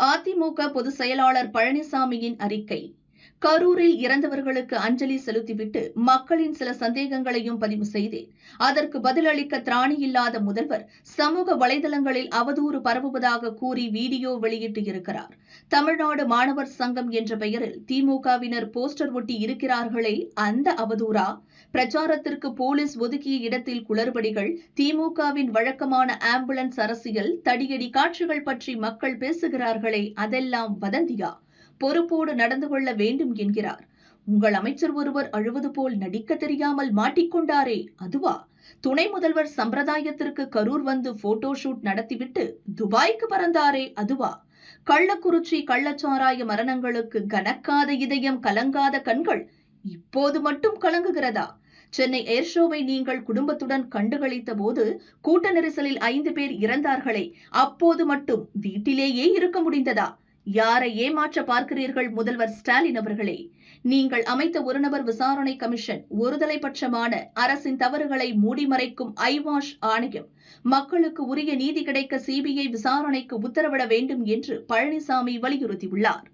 அதிமுக பொதுச் செயலாளர் பழனிசாமியின் அறிக்கை. கரூரில் இறந்தவர்களுக்கு அஞ்சலி செலுத்திவிட்டு மக்களின் சில சந்தேகங்களையும் பதிவு செய்தேன். அதற்கு பதிலளிக்க திராணியில்லாத முதல்வர் சமூக வலைதளங்களில் அவதூறு பரவுவதாக கூறி வீடியோ வெளியிட்டு இருக்கிறார். தமிழ்நாடு மாணவர் சங்கம் என்ற பெயரில் திமுகவினர் போஸ்டர் ஒட்டி இருக்கிறார்களே, அந்த அவதூறா? பிரச்சாரத்திற்கு போலீஸ் ஒதுக்கிய இடத்தில் குளறுபடிகள், திமுகவின் வழக்கமான ஆம்புலன்ஸ் அரசியல், தடியடி காட்சிகள் பற்றி மக்கள் பேசுகிறார்களே, அதெல்லாம் வதந்தியா? பொறுப்போடு நடந்து கொள்ள வேண்டும் என்கிறார். உங்கள் அமைச்சர் ஒருவர் அழுவது போல் நடிக்க தெரியாமல் மாட்டிக்கொண்டாரே, அதுவா? துணை முதல்வர் சம்பிரதாயத்திற்கு கரூர் வந்து போட்டோ ஷூட் நடத்திவிட்டு துபாய்க்கு பறந்தாரே, அதுவா? கள்ளக்குறிச்சி கள்ளச்சாராய மரணங்களுக்கு கனக்காத இதயம், கலங்காத கண்கள் இப்போது மட்டும் கலங்குகிறதா? சென்னை ஏர் ஷோவை நீங்கள் குடும்பத்துடன் கண்டுகளித்த போது கூட்ட நெரிசலில் 5 பேர் இறந்தார்களே, அப்போது மட்டும் வீட்டிலேயே இருக்க முடிந்ததா? யாரை ஏமாற்ற பார்க்கிறீர்கள் முதல்வர் ஸ்டாலின் அவர்களே? நீங்கள் அமைத்த ஒரு நபர் விசாரணை கமிஷன், ஒருதலைபட்சமான அரசின் தவறுகளை மூடிமறைக்கும் ஐவாஷ் ஆணையம், மக்களுக்கு உரிய நீதி கிடைக்க சிபிஐ விசாரணைக்கு உத்தரவிட வேண்டும் என்று பழனிசாமி வலியுறுத்தியுள்ளார்.